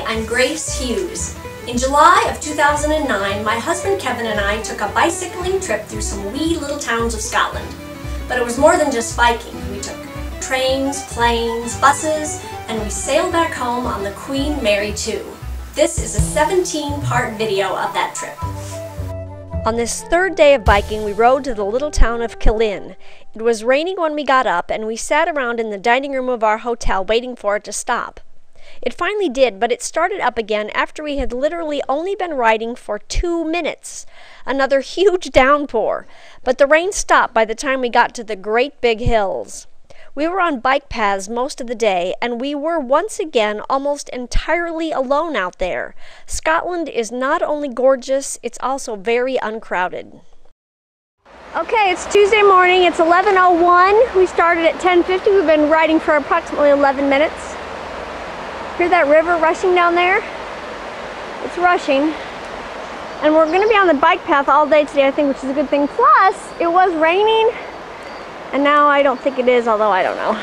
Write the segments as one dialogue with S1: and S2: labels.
S1: I'm Grace Hughes. In July of 2009, my husband Kevin and I took a bicycling trip through some wee little towns of Scotland. But it was more than just biking. We took trains, planes, buses, and we sailed back home on the Queen Mary 2. This is a 17-part video of that trip. On this third day of biking, we rode to the little town of Killin. It was raining when we got up, and we sat around in the dining room of our hotel waiting for it to stop. It finally did, but it started up again after we had literally only been riding for 2 minutes. Another huge downpour, but the rain stopped by the time we got to the great big hills. We were on bike paths most of the day, and we were once again almost entirely alone out there. Scotland is not only gorgeous, it's also very uncrowded. Okay, it's Tuesday morning. It's 11:01. We started at 10:50. We've been riding for approximately 11 minutes. Hear that river rushing down there? It's rushing. And we're going to be on the bike path all day today, I think, which is a good thing. Plus, it was raining. And now I don't think it is, although I don't know.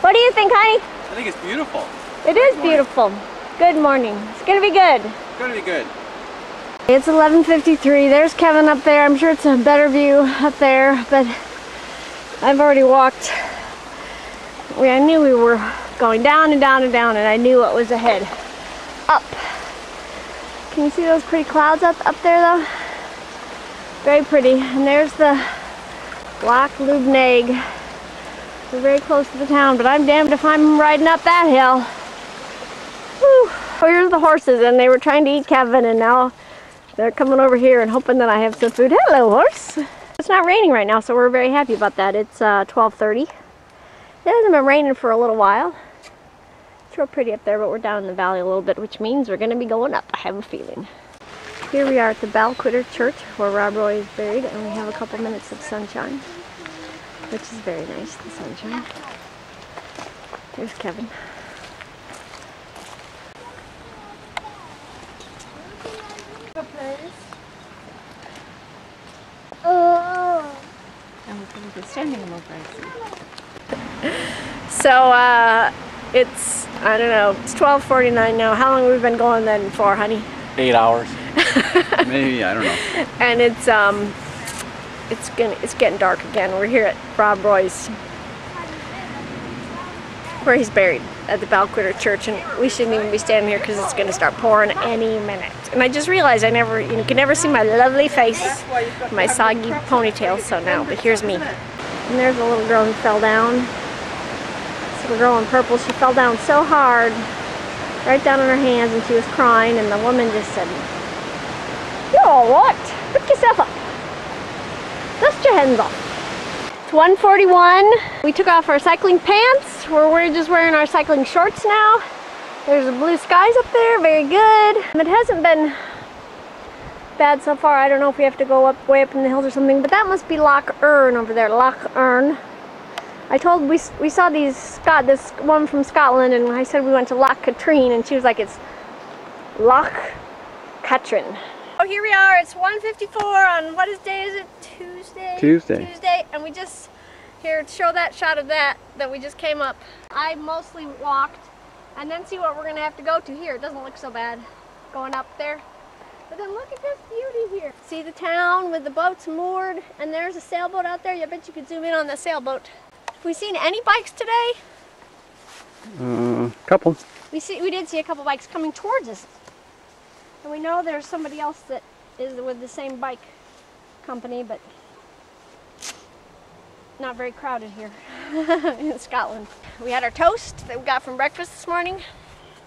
S1: What do you think, honey?
S2: I think it's beautiful.
S1: It is beautiful. Good morning. It's gonna be good.
S2: It's gonna be good.
S1: It's 11:53. There's Kevin up there. I'm sure it's a better view up there, but I've already walked. I knew we were going down and down and down, and I knew what was ahead. Up. Can you see those pretty clouds up there, though? Very pretty. And there's the Loch Lubnaig. We're very close to the town, but I'm damned if I'm riding up that hill. Whew. Oh, here's the horses, and they were trying to eat Kevin, and now they're coming over here and hoping that I have some food. Hello, horse. It's not raining right now, so we're very happy about that. It's 12:30. It hasn't been raining for a little while. It's real pretty up there, but we're down in the valley a little bit, which means we're going to be going up, I have a feeling. Here we are at the Balquidder Church, where Rob Roy is buried, and we have a couple minutes of sunshine, which is very nice, the sunshine. There's Kevin. Oh! I'm standing over, So, it's, I don't know, it's 12:49 now. How long have we been going then for, honey?
S2: 8 hours. Maybe, I don't know.
S1: And it's getting dark again. We're here at Rob Roy's, where he's buried, at the Balquidder Church, and we shouldn't even be standing here because it's going to start pouring any minute. And I just realized you can never see my lovely face, my soggy ponytail. So now, but here's me. And there's a little girl who fell down. This little girl in purple. She fell down so hard, right down on her hands, and she was crying. And the woman just said, "You're all right. Pick yourself up. Dust your hands off." It's 1:41. We took off our cycling pants. We're just wearing our cycling shorts now. There's the blue skies up there. Very good. It hasn't been bad so far. I don't know if we have to go way up in the hills or something, but that must be Loch Earn over there. Loch Earn. We saw this one from Scotland, and I said we went to Loch Katrine, and she was like, it's Loch Katrine. Oh, here we are. It's 1:54 on what day is it? Tuesday. Tuesday, and we just here to show that shot of that we just came up. I mostly walked, and then see what we're gonna have to go to here. It doesn't look so bad going up there, but then look at this beauty here. See the town with the boats moored, and there's a sailboat out there. I bet you could zoom in on the sailboat. Have we seen any bikes today?
S2: Couple.
S1: We did see a couple bikes coming towards us. And we know there's somebody else that is with the same bike company, but not very crowded here in Scotland. We had our toast that we got from breakfast this morning,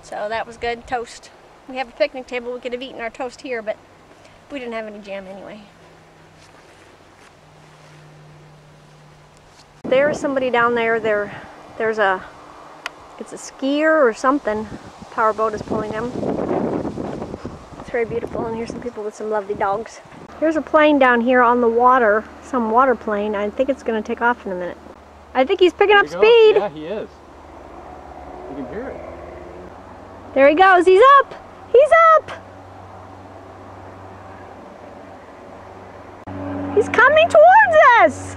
S1: so that was good. Toast. We have a picnic table. We could have eaten our toast here, but we didn't have any jam anyway. There's somebody down there. It's a skier or something. Powerboat is pulling them. It's very beautiful, and here's some people with some lovely dogs. Here's a plane down here on the water, some water plane. I think it's going to take off in a minute. I think he's picking up speed.
S2: Yeah, he is. You can hear it.
S1: There he goes. He's up. He's up. He's coming towards us.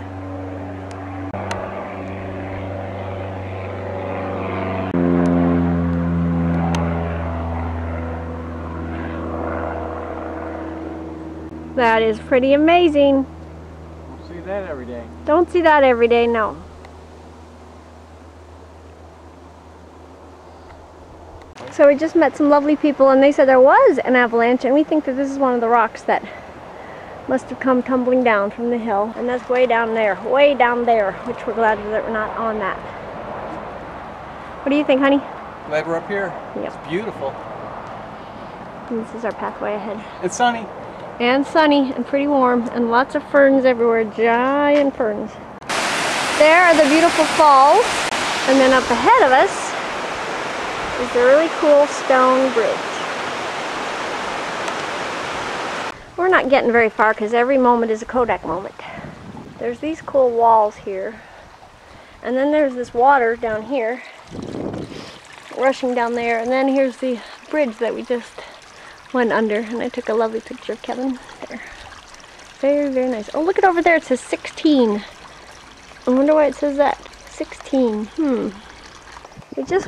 S1: That is pretty amazing.
S2: Don't see that every day.
S1: Don't see that every day, no. So we just met some lovely people and they said there was an avalanche, and we think that this is one of the rocks that must have come tumbling down from the hill. And that's way down there, which we're glad that we're not on that. What do you think, honey?
S2: Glad we're up here.
S1: Yep.
S2: It's beautiful.
S1: And this is our pathway ahead.
S2: It's sunny.
S1: And sunny and pretty warm and lots of ferns everywhere, giant ferns. There are the beautiful falls, and then up ahead of us is the really cool stone bridge. We're not getting very far because every moment is a Kodak moment. There's these cool walls here, and then there's this water down here rushing down there, and then here's the bridge that we just went under, and I took a lovely picture of Kevin there. Very, very nice. Oh, look at over there, it says 16. I wonder why it says that. 16. We just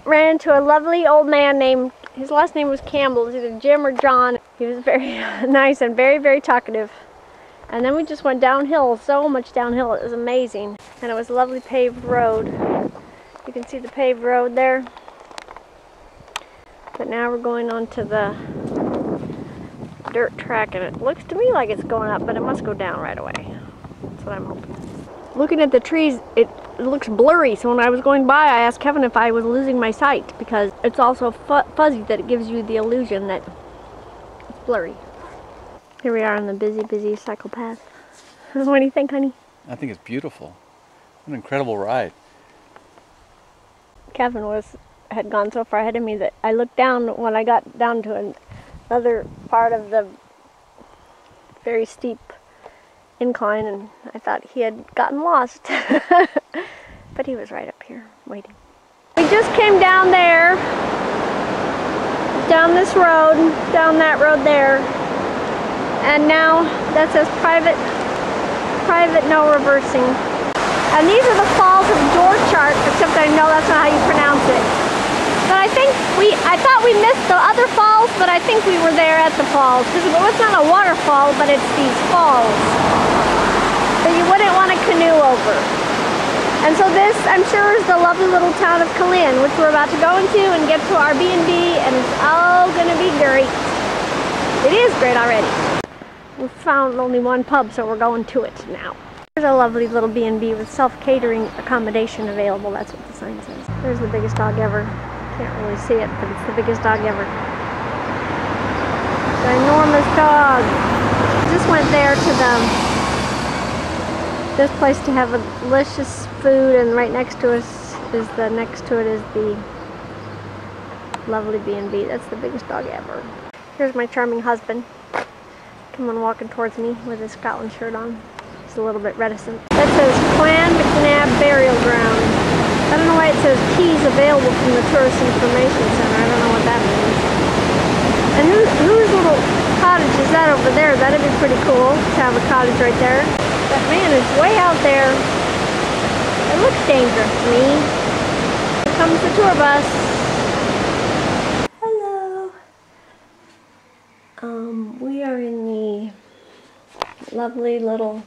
S1: ran into a lovely old man named, his last name was Campbell. It was either Jim or John. He was very nice and very, very talkative. And then we just went downhill, so much downhill, it was amazing. And it was a lovely paved road. You can see the paved road there. But now we're going on to the dirt track, and it looks to me like it's going up, but it must go down right away. That's what I'm hoping. Looking at the trees, it looks blurry, so when I was going by, I asked Kevin if I was losing my sight, because it's also fuzzy that it gives you the illusion that it's blurry. Here we are on the busy, busy cycle path. What do you think, honey?
S2: I think it's beautiful. What an incredible ride.
S1: Kevin had gone so far ahead of me that I looked down when I got down to another part of the very steep incline, and I thought he had gotten lost. But he was right up here waiting. We just came down there, down this road, down that road there, and now that says private, no reversing. And these are the falls of Dorchart, except I know that's not how you pronounce it. But I thought we missed the other falls, but I think we were there at the falls. Because it's not a waterfall, but it's these falls that you wouldn't want to canoe over. And so this, I'm sure, is the lovely little town of Killin, which we're about to go into and get to our B&B, and it's all going to be great. It is great already. We found only one pub, so we're going to it now. There's a lovely little B&B with self-catering accommodation available. That's what the sign says. There's the biggest dog ever. Can't really see it, but it's the biggest dog ever. Ginormous dog. Just went there to this place to have a delicious food, and right next to us is the lovely B&B. That's the biggest dog ever. Here's my charming husband. Come on, walking towards me with his Scotland shirt on. He's a little bit reticent. That says Clan McNabb Burial Ground. I don't know why it says keys available from the Tourist Information Center. I don't know what that means. And whose little cottage is that over there? That'd be pretty cool to have a cottage right there. That man is way out there. It looks dangerous to me. Here comes the tour bus. Hello. We are in the lovely little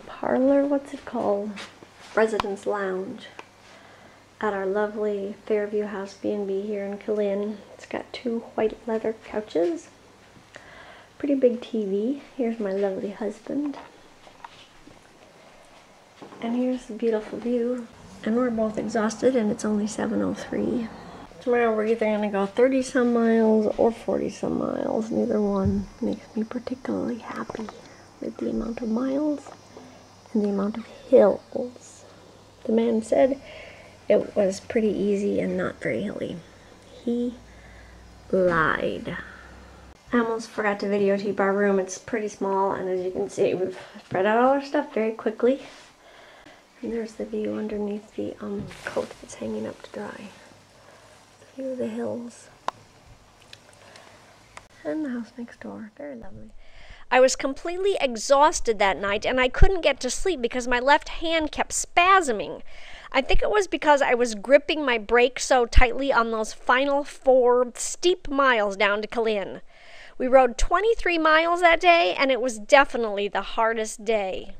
S1: parlor, what's it called? Residence Lounge at our lovely Fairview House B&B here in Killin. It's got 2 white leather couches, pretty big TV. Here's my lovely husband. And here's the beautiful view. And we're both exhausted, and it's only 7:03. Tomorrow we're either going to go 30 some miles or 40 some miles. Neither one makes me particularly happy with the amount of miles and the amount of hills. The man said it was pretty easy and not very hilly. He lied. I almost forgot to videotape our room. It's pretty small, and as you can see, we've spread out all our stuff very quickly. And there's the view underneath the coat that's hanging up to dry. The view of the hills. And the house next door. Very lovely. I was completely exhausted that night, and I couldn't get to sleep because my left hand kept spasming. I think it was because I was gripping my brake so tightly on those final 4 steep miles down to Killin. We rode 23 miles that day, and it was definitely the hardest day.